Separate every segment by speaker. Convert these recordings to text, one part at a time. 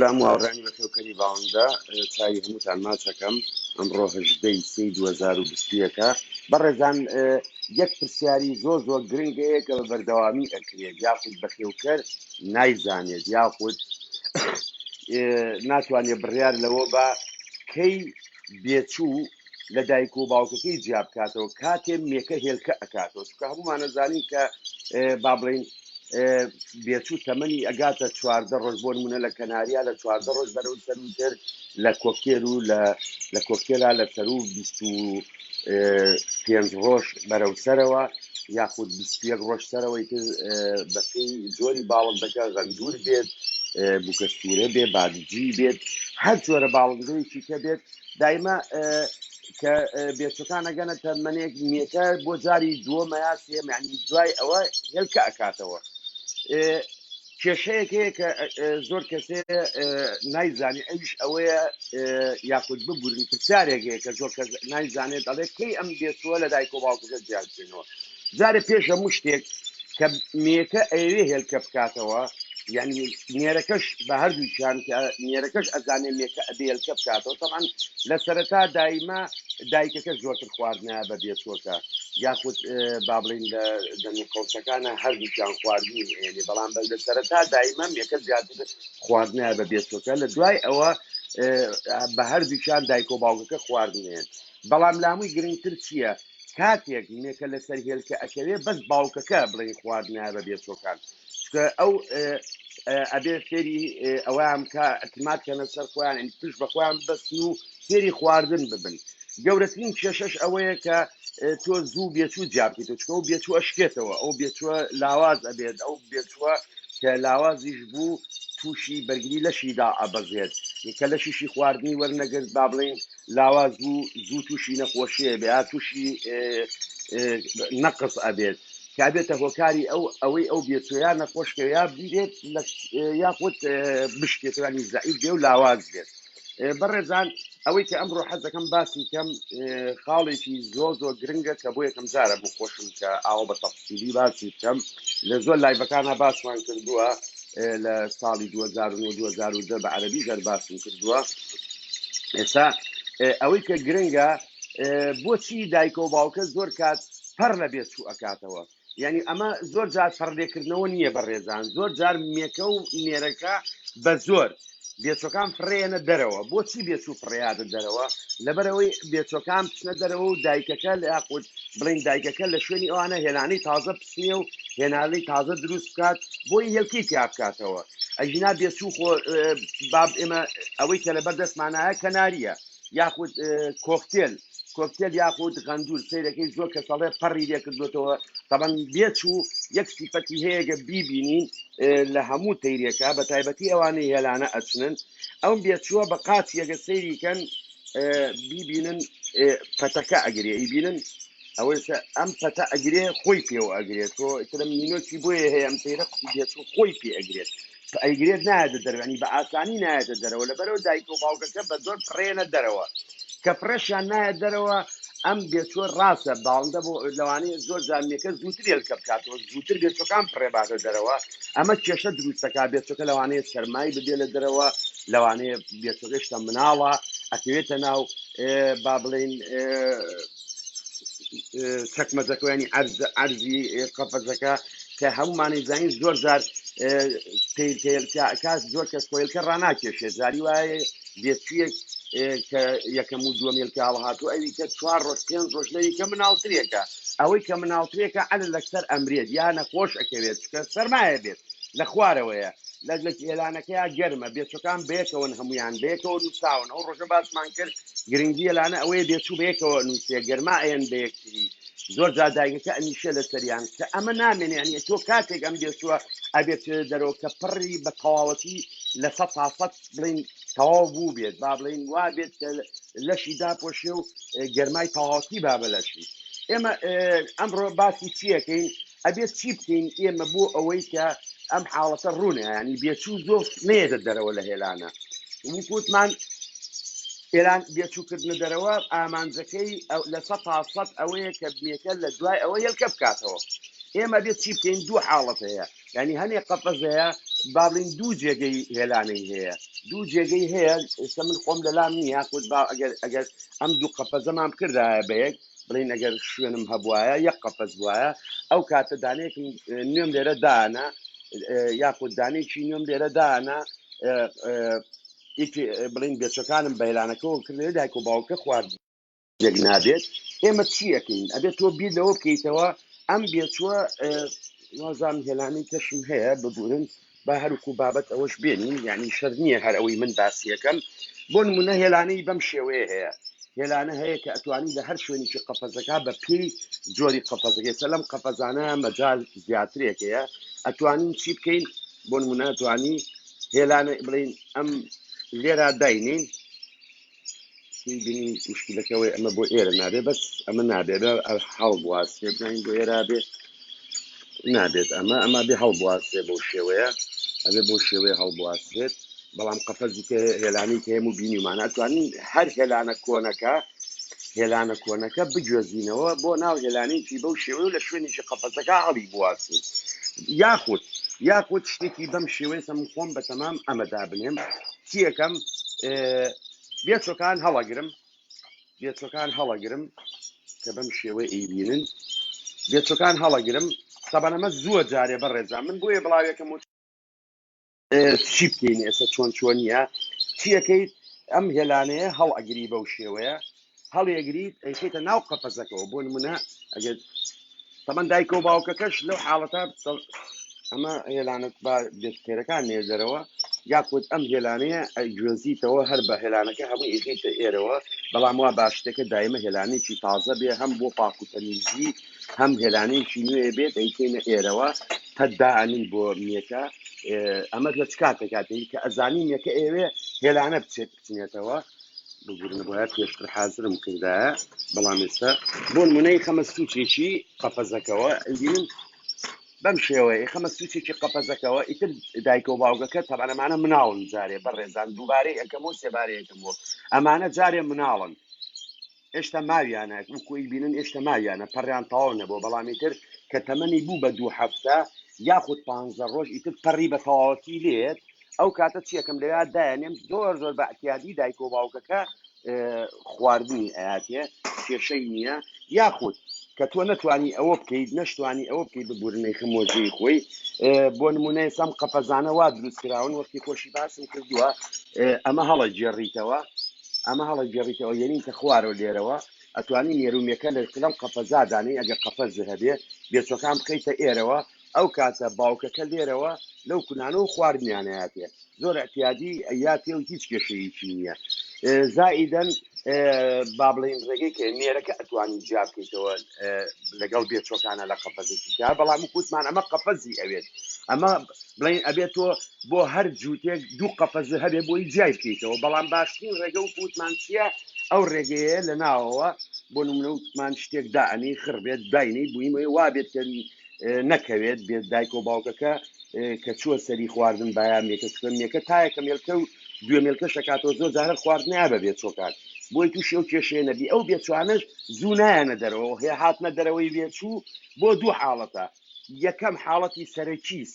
Speaker 1: لام واڕانی بەخێوکەری باوەندە چای هەمووتان ماچەکەم ئەمڕۆ هەژدەی سی 2020ەکە بەڕێزان یەک پرسیاری زۆر گرنگەیە کە بە بەردەوامی ئەکرێت یاخود بەخێوکەر نایزانێت یاخود ناتوانێت بڕیار لەوە بە کەی بێچوو لە دایک و باوکەکەی جیا بکاتەوە کاتێ مێکە هێلکە ئەکاتەوە چکە هەمومان نەزانین کە با بڵین بێچوو تەمەنی ئەگاتە 14 ڕۆژ بۆ نمونە لە کەناریا لە 14 ڕۆژ بەرەو سەروتر لە کۆکتێل و لە کۆکتێلا لە سەر و 25 ڕۆژ بەرەو سەرەوە یاخود 21 ڕۆژ سەرەوەی تر بەپێی جۆری باوەندەکە غەندور بێت بووکەستورە بێ بادجی بێت هەر جۆرە باوەندەیەکی کە بێت دایما کە بێچەکان ئەگەنە تەمەنێک مێکە بۆ جاری دووەمە یا سێم یعنی دوای ئەوە هێلکە ئەکاتەوە کێشەیەکەیە کە زۆر کەسێ نایزانێ ئەویش ئەوەیە یاخود ببوورن پرسیارێکەیە کە زۆر کەس نایزانێت دەڵێت کەی ئەم بێچووە لە دایک و باوکەکە جیان بکەینەوە جارێ پێش هەموو شتێک کە مێکە ئەوێ هێلکە بکاتەوە یعنی نێرەکەش بە هەردووچیان کە نێرەکەش ئەزانێ مێکە ئەبێ هێلکە بکاتەوە طبعا لە سەرەتا دایما دایکەکە زۆرتر خواردنایە بە بێچووەکە یاخود با بڵین لە دەنوقەوسەکانە هەردووچیان خواردنی هێنێ بەڵام لە سەرەتا دایما مێکە زیاتر خواردنایە بە بێچووەکە لە دوای ئەوە بە هەردووچیان دایک و باوکەکە خواردنێن بەڵام لامووی گرنگتر چییە کاتێک مێکە لەسەر هێلکە ئەکەوێ بەس باوکەکە بڵین خواردنایە بە بێچووەکان ئەو ئەبێ فێری ئەویان کە ئەتیمات کەنە سەر خۆیان توش بە خۆیان بەستن و فێری خواردن ببن گەورەترین کێشەش ئەوەیە کە تۆ زوو بێچوو جابکەیتەوە چکە ئەو بێچوو ئەشکێتەوە ئەو بێچووە لاواز ئەبێت ئەو بێچووە کە لاوازیش بوو تووشی بەرگری لەشیدا ئەبەزێت کە لە شیشی خواردنی وەرنەگرت با بڵین لاواز بوو زوو تووشی نەخۆشیە بێ تووشی نەقص ئەبێت کابێتە هۆکاری ئەوەی ئەو بێچۆیان نەخۆشکە یا بیرێت یاخود بشکێتوانی زعیف بێ و لاواز بێت بەڕێزان ئەوەی کە ئەمڕۆ حەزەکەم باسی کەم خاڵێکی زۆر گرنگە کە بۆ یەکەم جارە بخۆشم کە ئاوە بە تەفسیلی باسی بکەم لە زۆر لایڤەکانە باسمان کردووە لە ساڵی 2009 بە عەرەبی زەر باسم کردووە ئێستا ئەوەی کە گرنگە بۆچی دایکە و باوکە زۆر کات پەر لە بێچوو ئەکاتەوە یعنی ئەمە زۆر جار پەڕلێکردنەوە نییە بەڕێزان زۆر جار مێکە و نێرەکە بە زۆر بێچۆکان فڕێنە دەرەوە بۆچی بێچوو فڕیادە دەرەوە لەبەرەوەی بێچۆکان بچنە دەرەوە و دایکەکە لە یاخود بڵین دایکەکە لە شوێنی ئەوانە هێنانی تازە پسنیە و هێنانی تازە دروست بکات بۆی هێلکی تیا بکاتەوە ئەژینا بێچوو خۆ باب ئێمە ئەوەی کە لەبەر دەستمانایە کەناریە یاخود کۆکتێل یاخود غەندور سەیرەکەی زۆر کەسەڵێ پەڕی لێکردوێتەوە طبعا بێچوو یەک سیفەتی هەیەگە بیبینین لە هەموو تەیرێکە بە تایبەتی ئەوانەی هێلانە ئەچنن ئەو بێچووە بە قاچیەکە سەیریکەن بیبینن پەتەکە ئەگرێ ئیبینن ئەوەی ئەم پەتە ئەگرێ خۆی پێوە ئەگرێت تۆ ئیترە مینۆکی بۆیە هەیە ئەم تەیرە بێچوو خۆی پێ ئەگرێت ئەیگرێت نایەتە دەرەوەنی بە ئاسانی نایەتە دەرەوە لەبەرەوە دایک و باوکەکە بە زۆر فڕێنە دەرەوە کە فڕەشیان نایە دەرەوە ئەم بێچوە ڕاستە باڵندە بۆ لەوانەیە زۆر جارمێکە زووتر هێلکە بکاتەوە زووتر بێچەکان پڕێباتە دەرەوە ئەمە کێشە دروستەکە بێچەکە لەوانەیە سەرمای بدێ لە دەرەوە لەوانەیە بێچەکەشتە مناڵە ئەکەوێتە ناو با بڵین چەکمەزەکەیانی عەرزی قەفەزەکە کە هەمومانی زانین زۆر جار کاس زۆر کەس کۆیلکە ڕناکێشێت زاری وایە بێچوویەک کە یەکەم و دووەم هێلکە هەڵهاتوو ئەوی کە 4 ڕۆژ 5 ڕۆژ لەوی کە مناڵترێکە ئەوەی کە مناڵترێکە ئەلە لەسەر ئەمرێت یا نەخۆش ئەکەوێت کە سەرمایە بێت لە خوارەوەیە لە هێلانەکەیان گەرمە بێچەکان بەیەکەوە هەمویان بەیەکەوە نووساون ئەو ڕۆژە باسمان کرد گرنگی هێلانە ئەوەیە بێچوو بەیەکەوە نووسێ گەرما ئەیەن بەیەکتری زۆر جا دایکەکە ئەمیشە لە سەریان کە ئەمە نامێنێ ینی تۆ کاتێک ئەم بێچووە ئەبێت دەرەوە کە پڕی بە تەواوەتی لە 100 بڵین تەواو بوو بێت با بڵین وا بێت لەشی داپۆشێ و گەرمای تەواوەتی بابە لەشی ئێمە ئەمڕۆ باسی چیەکەین ئەبێت چی بکەین ئێمە بۆ ئەوەی کە ئەم حاڵەتە ڕوونە ینی بێچوو زۆر نێدە دەرەوە لە هێلانە وکوتمان ئێران بێچووکردنە دەرەوە ئامانجەکەی لە 100 ئەوەیە کە بنیەکە لە دوای ئەوە هێلکە بکاتەوە ئێمە بێت چی بکەین دوو حاڵەت هەیە ینی هەنێ قەفەزەیە با بڵین دوو جێگەی هێلانەی هەیە دوو جێگەی هەیە ئێستا من خۆم لەلام نییە خود ئەگەر ئەم دوو قەفەزەمان بکردایە بەیەک بڵین ئەگەر شوێنم هەبوایە یەک قەفەز بواە ئەو کاتە دانەیەکم نوێم لێرە دانا یاخود دانێکی نوێم لێرە دانا بڵین بێچەکانم بە هێلانەکەەوە کردێ دایک و باوکە خوارد جێک نابێت ئێمە چیەکەین ئەبێت تۆ بیر لەوە بکەیتەوە ئەم بێچووە وازام هێلانی کەشم هەیە ببورن با هەروکو بابەت ئەوەش بێنین یعنی شەر نییە هەر ئەوەی من باسیەکەم بۆ نمونە هێلانەی بەم شێوەیە هەیە هێلانە هەیە کە ئەتوانی لە هەر شوێنیی قەفەزەکە بە پێی جۆری قەفەزەکەی سەلەم قەفەزانە مەجال زیاترێک هەیە ئەتوانین چی بکەین بۆ نمونە ئەتوانی هێلانە بڵین ئەم لێرا داینین بینی مشکلەکەەوەی ئەمە بۆ ئێرە نابێ بەس ئەمە نابێت هەڵ بواسێ بین بۆ ئێرا بێ نابێت ئەمە بێ هەڵ بواسێ بۆ شێوەیە ئەبێ بۆ شێوەیە هەڵ بواسێت بەڵام قەفەزی کە هێلانی کە هەموو بینیمان ئەتوانین هەر هێلانە کۆنەکە بگوێزینەوە بۆ ناو هێلانێکی بەو شێوەیە لە شوێنیشی قەفەزەکە هەڵی بواسین یاخود شتێکی بەم شێوەیە سەم خۆم بە تەمام ئەمەدا بنێم چیەکەم بێچۆکان هەڵەگرم کە بەم شێوەیە ئەیبینن بێچۆکان هەڵەگرم سەبانەمە زووە جارێ بەڕێزان من بۆیە بڵاوێکم چی بکەین ئێستا چۆنیە چیەکەیت ئەم هێلانەیە هەڵ ئەگری بەو شێوەیە هەڵێگریت ئەیخێتە ناو قەفەزەکەەوە بۆ نمونە ئەگەر تەمەەن دایکە و باوکەکەش لەو حاڵەتە ئەمە هێلانە بێتکێرەکان نێدەرەوە یاخود ئەم هێلانەیە گوێزیتەوە هەر بە هێلانەکە هەموو ئیخێتە ئێرەوە بەڵام وا باشتەکە دایمە هێلانێکی تازە بێ هەم بۆ پاکوتەمیزی هەم هێلانەیەکی نوێ بێت ئەیکەینە ئێرەوە پەتداعنی بۆ میەکە ئەمە لە چ کاتێکاتی کە ئەزانی میەکە ئێوێ هێلانە بچێتەوە بگورن بۆە پێشتر حازرم کردایە بەڵام ئێستا بۆ نمونەی خەمە سوچێکی قەفەزەکەەوە ئەبینن بەم شێوەیە خەمە سوچێکی قەفەزەکەەوە ئیتر دایکە و باوگەکە تەبانەمانە مناڵن جارێ بەڕێزان دووبارەی ئەەکەم و سێبارەیەکەم بۆ ئەمانە جارێ مناڵن ئێشتا ماویانە وەکوی بینن ئێشتا ماویانە پەڕیان تەواو نەبوو بەڵامی تر کە تەمەنی بوو بە 2 هەفتە یاخود 15 ڕۆژ ئیتر پەڕی بە تەواوەتی لێت ئەو کاتە چیەکەم لەوێ دایانێم زۆر بە ئەتیادی دایک و باوکەکە خواردنی ئااتێ کێشەی نییە یاخود کە تۆ نەتوانی ئەوە بکەیت نەشتوانی ئەوە بکەیت ببورنەی خمۆژەی خۆی بۆ نمونەی سەم قەفەزانە وا دروستکراون وەختی خۆشی باسم کردووە ئەمە هەڵە جێڕیتەوە یعنی کە خوارەوە لێرەوە ئەتوانی نێرومێکە لە کلم قەفەزادانی ئەگەر قەفەز هەبێ بێچۆکان بکەیتە ئێرەوە ئەو کاتە باوکەکە لێرەوە لەو کونانە و خواردنیانەیەاتێ زۆر ئەتیادی ئەیاتێ و هیچ کێشەیەکی نییە زائیدەن با بڵین ڕێگەی کە نێرەکە ئەتوانی جا بکەیتەوە لەگەڵ بێچۆکانە لە قەفەزێکیکە بەڵام کووتمان ئەمە قەفەزی ئەوێت ئەمە بڵین ئەبێت تۆ بۆ هەر جووتێک دوو قەفەز هەبێ بۆی جای بکەیتەوە بەڵام باشترین ڕێگە و کووتمان چییە ئەو ڕێگەیە لە ناوەوە بۆ نمونەوتمان شتێک داعنی خڕبێت داینی بوویمەوەی وا بێت کە نەکەوێت بێت دایک و باوکەکە کە چووە سەری خواردن بایان مێکە مێکە تایەکە مێلکە و دوێ مێلکە شکاتەوە زۆر جارە خواردنیا بە بێت چۆکان بۆی تووشی ئەو کێشەیە نەبی ئەو بێچوانش زوو نایەنە دەرەوە هەیە هاتنە دەرەوەی بێچوو بۆ دوو حاڵەتە یەکەم حاڵەتی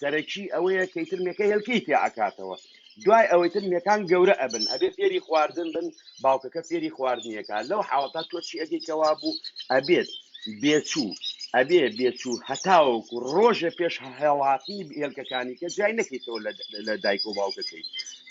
Speaker 1: سەرەکی ئەوەیە کەیتر مێکە هێلکەی تێ ئاکاتەوە دوای ئەوەی تر مێکان گەورە ئەبن ئەبێ فێری خواردن بن باوکەکە فێری خواردنیەکە لەو حاڵەتا تۆ چی ئەگەیکەوا بوو ئەبێت بێچوو هەتاوەکو ڕۆژە پێش هێڵاتی هێلکەکانی کە جای نەکەیتەوە لە دایک و باوکەکەی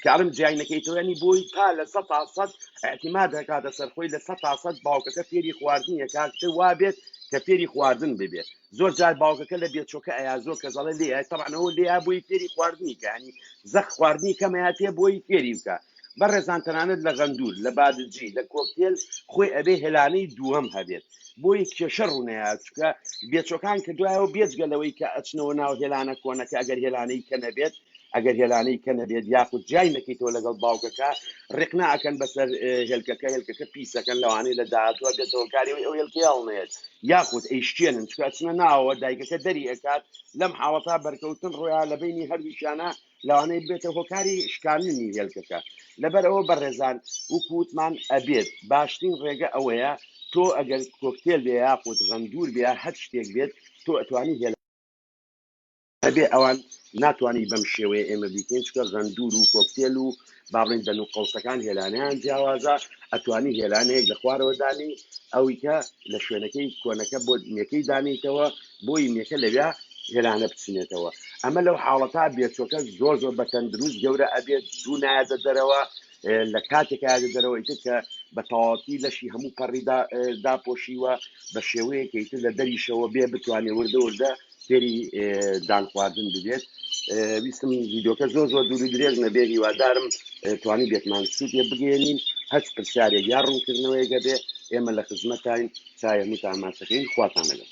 Speaker 1: کارم جای نەکەیتەوەنی بۆی تا لە 100% احتیماد دەکاتە سەرخۆی لە 100% باوکەکە فێری خواردنیە کاکتر وا بێت کە فێری خواردن ببێت زۆر جار باوکەکە لە بێچۆکە ئەیا زۆر کەزەڵە لێ تەبعنەوە لێیا بۆی فێری خواردنی کانی زەخ خواردنی کەمەیاتێ بۆی فێری بکە بەڕێزان تەنانەت لە غەندور لە بادجی لە کۆکتێل خۆی ئەبێ هێلانەی دووەم هەبێت بۆی کێشە ڕوونەیە چکە بێچۆکان کە دوایەوە بێجگەلەوەی کە ئەچنەوە ناو هێلانە کۆنەکە ئەگەر هێلانەی کە نەبێت یاخود جای نەکەیتەوە لەگەڵ باوکەکە ڕێک ناکەن بەسەر هێلکەکە پیسەکەن لەوانەیە لە داهاتوە بێتەوە کاریەوەی ئەو هێلکەیاڵنێت یاخود ئەیشتێنن چکە چنە ناوەوە دایکەکە دەری ئەکات لەم حاڵەتا بەرکەوتن ڕۆیا لە بینی هەردووشانە لەوانەیە بێتە هۆکاری شکاندنی هێلکەکە لەبەرەوە بەڕێزان وکووتمان ئەبێت باشترین ڕێگە ئەوەیە تۆ ئەگەر کۆکتێل بێ یاخود غەندور بێ هەر شتێک بێت تۆ ئەتوانی هێل هەبێ ئەوان ناتوانانی بەم شێوەیە ئێمە بیکەین چکە غەندور و کۆکتێل و باڵێن دەن و قەوسەکان هێلانیان جیاوازە ئەتوانی هێلانەیەک لە خوارەوە دانی ئەوی کە لە شوێنەکەی کۆنەکە بۆ میەکەی دانیتەوە بۆی میەکە لەوێ هێلانە بچنێتەوە ئەمە لەو حاڵەتا بێچۆکە زۆر زۆر بە تەندروست گەورە ئەبێت دوو نایەدە دەرەوە لە کاتێکا دەرەوەی تر کە بە تەواوەتی لەشی هەموو پەڕی داپۆشیوە بە شێوەیەکەیتر لە دەریشەوە بێ بتوانێت وردە وردە فێری دان خواردن ببێت ویستم ڤیدۆکە زۆر زۆر دووری درێژ نەبێ هیوادارم توانی بێتمان سوودێ بگەێنین هەچ پرسیارێک یا ڕوونکردنەوەیگە بێ ئێمە لە خزمەتین چای هەمووتان ماسەکەین خواتان لەگەڵ